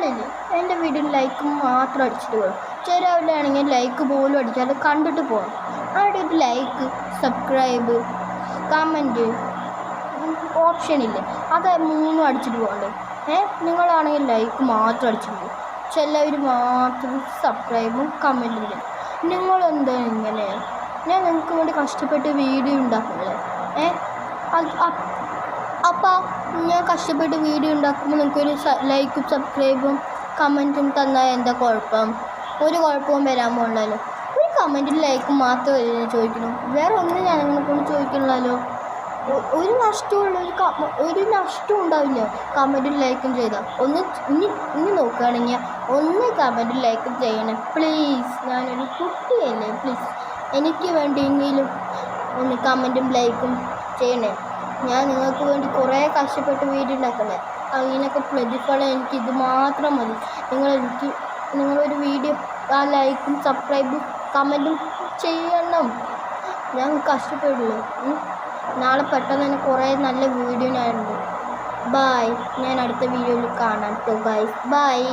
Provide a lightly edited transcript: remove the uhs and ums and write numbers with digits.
നിങ്ങളില്ലേ എൻ്റെ video like മാത്രം അടിച്ചിട്ട് പോകും. ചിലവരാണെങ്കിൽ ലൈക്ക് പോലും അടിച്ചാൽ കണ്ടിട്ട് പോകണം. അവിടെ ഒരു ലൈക്ക്, സബ്സ്ക്രൈബ്, കമൻറ്റ് ഓപ്ഷനില്ലേ, അത് മൂന്നും അടിച്ചിട്ട് പോകണ്ടേ. നിങ്ങളാണെങ്കിൽ ലൈക്ക് മാത്രം അടിച്ചിട്ട് പോകും. ചിലവർ മാത്രം സബ്സ്ക്രൈബും കമൻറ്റും ഇല്ല. നിങ്ങളെന്താ ഇങ്ങനെ? ഞാൻ നിങ്ങൾക്ക് വേണ്ടി കഷ്ടപ്പെട്ട് വീഡിയോ ഉണ്ടാക്കുന്നില്ലേ? അപ്പോൾ ഞാൻ കഷ്ടപ്പെട്ട് വീഡിയോ ഉണ്ടാക്കുമ്പോൾ നിങ്ങൾക്കൊരു ലൈക്കും സബ്സ്ക്രൈബും കമൻറ്റും തന്നാൽ എന്താ കുഴപ്പം? ഒരു കുഴപ്പവും വരാൻ പോകണ്ടല്ലോ. ഒരു കമൻറ്റിൽ ലൈക്ക് മാത്രം ചോദിക്കുന്നു, വേറെ ഒന്നും ഞാൻ നിങ്ങളെ കൊണ്ട് ചോദിക്കണമല്ലോ. ഒരു നഷ്ടവും ഉണ്ടാവില്ല കമൻറ്റും ലൈക്കും ചെയ്താൽ. ഇനി നോക്കുകയാണെങ്കിൽ ഒന്ന് കമൻറ്റും ലൈക്കും ചെയ്യണേ പ്ലീസ്. ഞാനൊരു കുട്ടിയല്ലേ, പ്ലീസ് എനിക്ക് വേണ്ടിയെങ്കിലും ഒന്ന് കമൻറ്റും ലൈക്കും ചെയ്യണേ. ഞാൻ നിങ്ങൾക്ക് വേണ്ടി കുറേ കഷ്ടപ്പെട്ട് വീഡിയോ ഉണ്ടാക്കണേ. അതിനൊക്കെ പ്രതിഫലം എനിക്ക് ഇത് മാത്രം മതി. നിങ്ങളൊരു വീഡിയോ ആ ലൈക്കും സബ്സ്ക്രൈബും കമൻറ്റും ചെയ്യണം. ഞാൻ കഷ്ടപ്പെടുള്ളൂ. നാളെ പെട്ടെന്ന് തന്നെ കുറേ നല്ല വീഡിയോ ഞാനുണ്ട്. ബായ്. ഞാൻ അടുത്ത വീഡിയോയിൽ കാണാം കേട്ടോ ഗൈസ്. ബായ്.